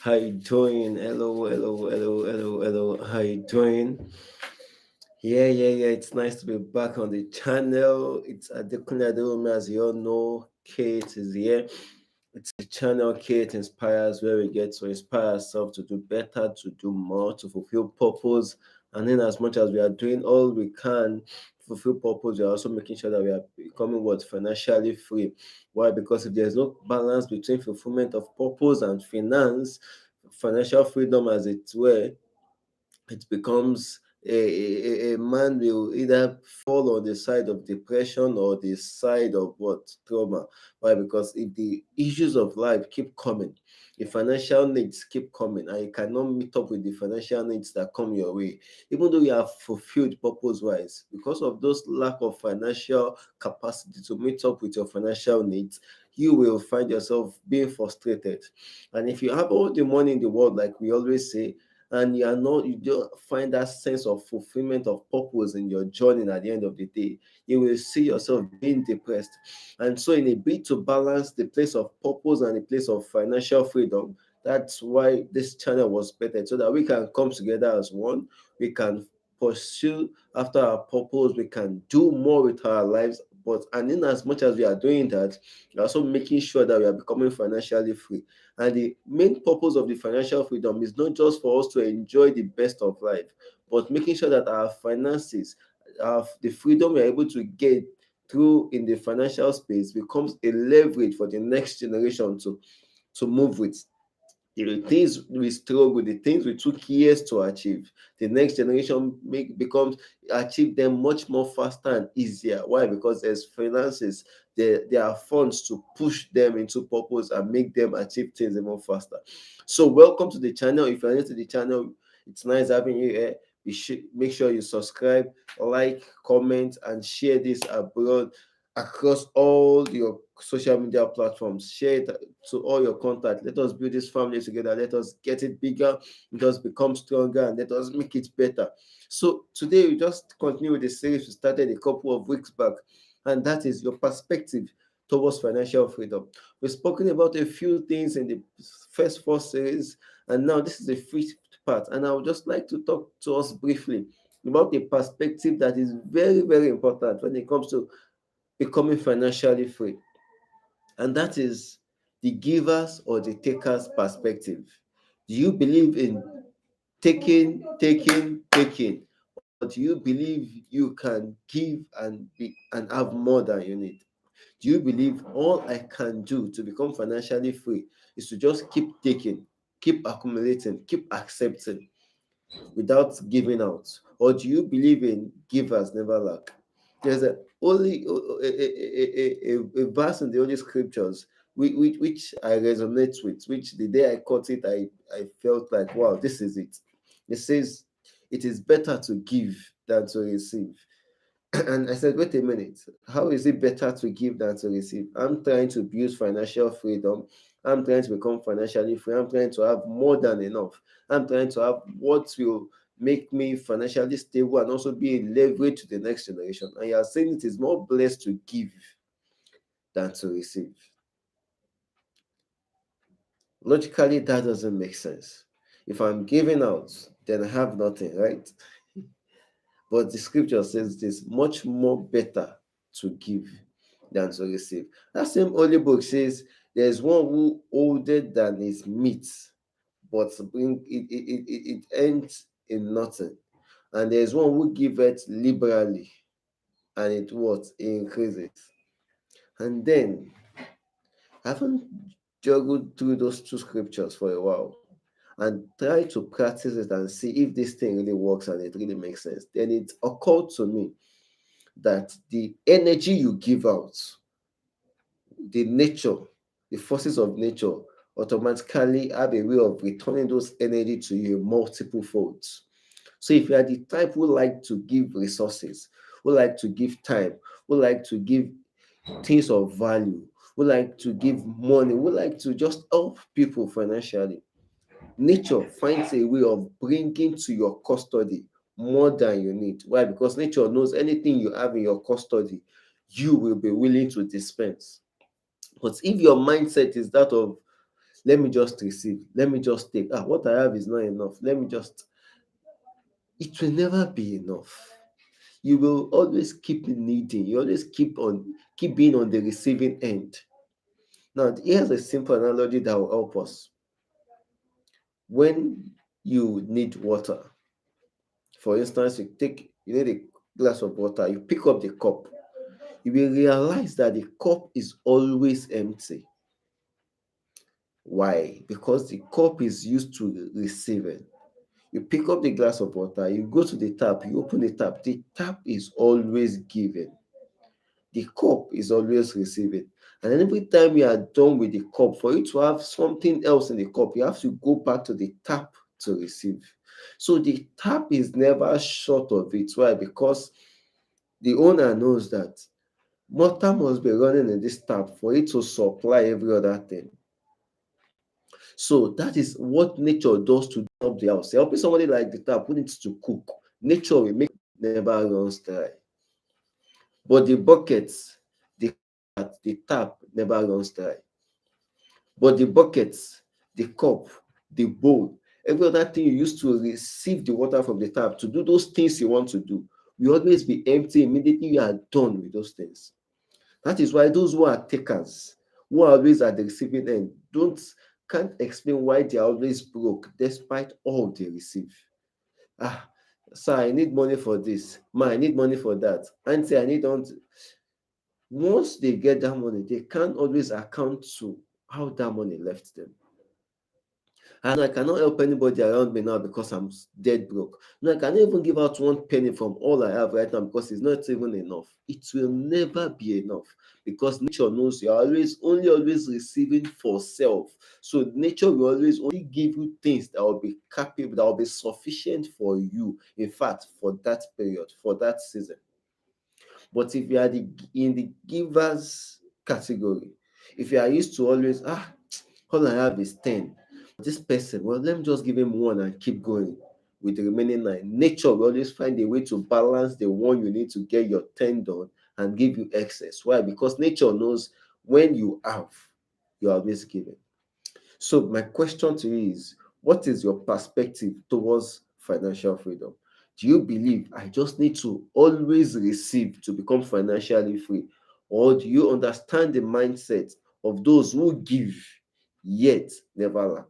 How you doing? Hello, hello, hello, hello, hello. How you doing? Yeah. It's nice to be back on the channel. It's Adekunle Aderomi, as you all know. Kate is here. It's the channel Kate Inspires, where we get to inspire ourselves to do better, to do more, to fulfill purpose. And then, as much as we are doing all we can to fulfill purpose, we are also making sure that we are becoming what financially free. Why? Because if there's no balance between fulfillment of purpose and financial freedom, as it were, it becomes a man will either fall on the side of depression or the side of what trauma. Why? Because if the issues of life keep coming, if financial needs keep coming, and you cannot meet up with the financial needs that come your way, even though you are fulfilled purpose wise, because of those lack of financial capacity to meet up with your financial needs, you will find yourself being frustrated. And if you have all the money in the world, like we always say, and you don't find that sense of fulfillment of purpose in your journey at the end of the day, you will see yourself being depressed. And so, in a bid to balance the place of purpose and the place of financial freedom, that's why this channel was better, so that we can come together as one. We can pursue after our purpose, we can do more with our lives. But and in as much as we are doing that, we're also making sure that we are becoming financially free. And the main purpose of the financial freedom is not just for us to enjoy the best of life, but making sure that our finances, the freedom we're able to get through in the financial space, becomes a leverage for the next generation to move with. The things we struggle, the things we took years to achieve, the next generation becomes achieve them much more faster and easier. Why? Because there's finances, there are funds to push them into purpose and make them achieve things even faster. So welcome to the channel. If you're new to the channel, it's nice having you here. You should make sure you subscribe, like, comment, and share this abroad across all your social media platforms. Share it to all your contacts. Let us build this family together. Let us get it bigger. Let us become stronger, and let us make it better. So today we just continue with the series we started a couple of weeks back, and that is your perspective towards financial freedom. We've spoken about a few things in the first four series, and now this is the fifth part. And I would just like to talk to us briefly about a perspective that is very, very important when it comes to becoming financially free, and that is the givers or the takers perspective. Do you believe in taking, or do you believe you can give and have more than you need? Do you believe all I can do to become financially free is to just keep taking, keep accumulating, keep accepting without giving out? Or do you believe in givers never lack? There's a verse in the Holy Scriptures which I resonate with, which the day I caught it, I felt like, wow, this is it. It says, it is better to give than to receive. And I said, wait a minute, how is it better to give than to receive? I'm trying to build financial freedom. I'm trying to become financially free. I'm trying to have more than enough. I'm trying to have what will make me financially stable and also be a leverage to the next generation. And you are saying it is more blessed to give than to receive. Logically, that doesn't make sense. If I'm giving out, then I have nothing, right? But the scripture says it is much more better to give than to receive. That same holy book says there's one who older than his meat, but it ends in nothing. And there's one who giveth liberally, and it what? It increases. And then I haven't juggled through those two scriptures for a while and try to practice it and see if this thing really works and it really makes sense. Then it occurred to me that the energy you give out, the nature, the forces of nature automatically have a way of returning those energy to you in multiple folds. So if you are the type who like to give resources, who like to give time, who like to give things of value, who like to give money, who like to just help people financially, nature finds a way of bringing to your custody more than you need. Why? Because nature knows anything you have in your custody, you will be willing to dispense. But if your mindset is that of Let me just receive. Let me just take. What I have is not enough. Let me just. It will never be enough. You will always keep needing. You always keep being on the receiving end. Now, here's a simple analogy that will help us. When you need water, for instance, you need a glass of water, you pick up the cup, you will realize that the cup is always empty. Why? Because the cup is used to receiving. You pick up the glass of water, you go to the tap, you open the tap is always giving. The cup is always receiving. And every time you are done with the cup, for you to have something else in the cup, you have to go back to the tap to receive. So the tap is never short of it. Why? Because the owner knows that water must be running in this tap for it to supply every other thing. So that is what nature does to help the house. Helping somebody like the tap who needs to cook, nature will make it never runs dry. But the buckets, the tap never runs dry. But the buckets, the cup, the bowl, every other thing you use to receive the water from the tap, to do those things you want to do, will always be empty immediately you are done with those things. That is why those who are takers, who are always at the receiving end, can't explain why they are always broke despite all they receive. Ah, sir, I need money for this. Ma, I need money for that. Auntie, I need on. Once they get that money, they can't always account to how that money left them. And I cannot help anybody around me now because I'm dead broke. No, I cannot even give out one penny from all I have right now because it's not even enough. It will never be enough because nature knows you're always receiving for self. So nature will always only give you things that will be capable, that will be sufficient for you. In fact, for that period, for that season. But if you are in the givers category, if you are used to always, all I have is 10. This person, well, let me just give him one and keep going with the remaining 9. Nature will always find a way to balance the one you need to get your 10 done and give you excess. Why? Because nature knows when you have, you're always giving. So my question to you is, what is your perspective towards financial freedom? Do you believe I just need to always receive to become financially free? Or do you understand the mindset of those who give yet never lack?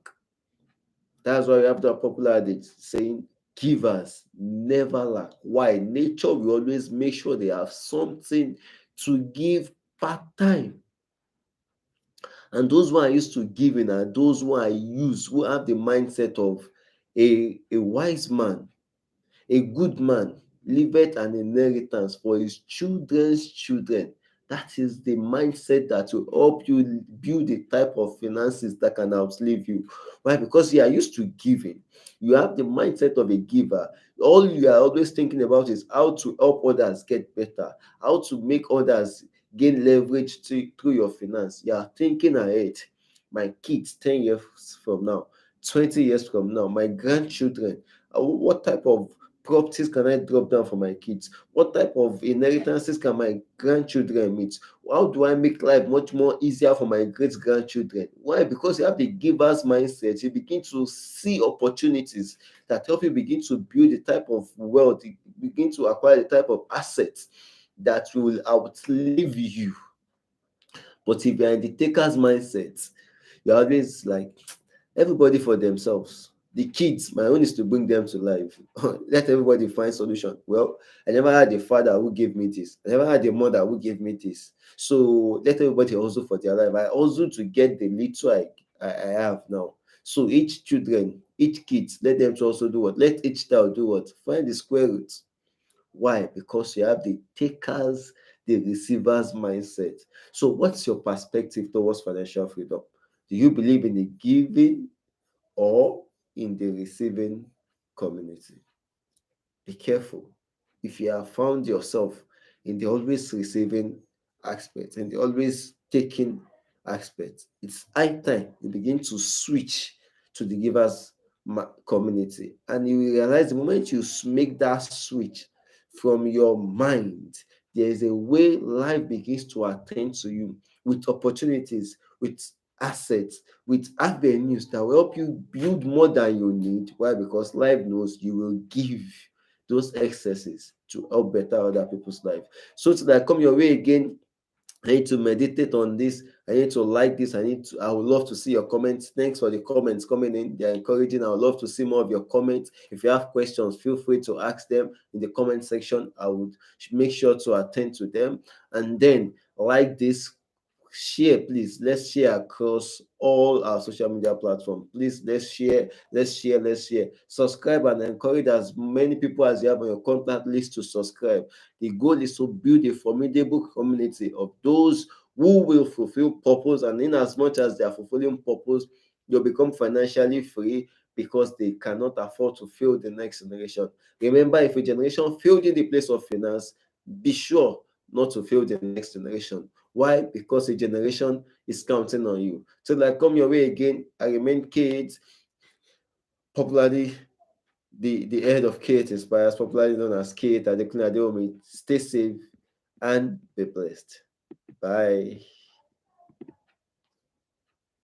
That's why we have the popular adage saying, givers never lack. Why? Nature will always make sure they have something to give part time. And those who are used to giving are those who are used, who have the mindset of a wise man, a good man, leaveth an inheritance for his children's children. That is the mindset that will help you build the type of finances that can outlive you. Why? Because you are used to giving. You have the mindset of a giver. All you are always thinking about is how to help others get better, how to make others gain leverage through your finance. You are thinking ahead. My kids 10 years from now, 20 years from now, my grandchildren, what type of properties can I drop down for my kids? What type of inheritances can my grandchildren meet? How do I make life much more easier for my great grandchildren? Why? Because you have the giver's mindset. You begin to see opportunities that help you begin to build the type of wealth, you begin to acquire the type of assets that will outlive you. But if you're in the taker's mindset, you're always like, everybody for themselves. The kids, my own is to bring them to life. Let everybody find solution. Well, I never had a father who gave me this. I never had a mother who gave me this. So let everybody also for their life. I also to get the little I have now. So each kids, let them to also do what? Let each child do what? Find the square root. Why? Because you have the takers, the receivers mindset. So what's your perspective towards financial freedom? Do you believe in the giving or in the receiving community? Be careful. If you have found yourself in the always receiving aspect and the always taking aspect, it's high time you begin to switch to the givers community. And you will realize the moment you make that switch from your mind, there is a way life begins to attend to you with opportunities, with assets, with avenues that will help you build more than you need. Why? Because life knows you will give those excesses to help better other people's life. So till I come your way again, I need to meditate on this. I need to like this. I would love to see your comments. Thanks for the comments coming in. They're encouraging. I would love to see more of your comments. If you have questions, feel free to ask them in the comment section. I would make sure to attend to them. And then like this, share, please. Let's share across all our social media platforms. Please, let's share. Subscribe and encourage as many people as you have on your contact list to subscribe. The goal is to build a formidable community of those who will fulfill purpose, and in as much as they are fulfilling purpose, they'll become financially free because they cannot afford to fail the next generation. Remember, if a generation failed in the place of finance, be sure not to fail the next generation. Why? Because a generation is counting on you. So, like, come your way again. I remain Kate, popularly the head of Kate Inspires, popularly known as Kate Adekunle Adeomi. Stay safe and be blessed. Bye.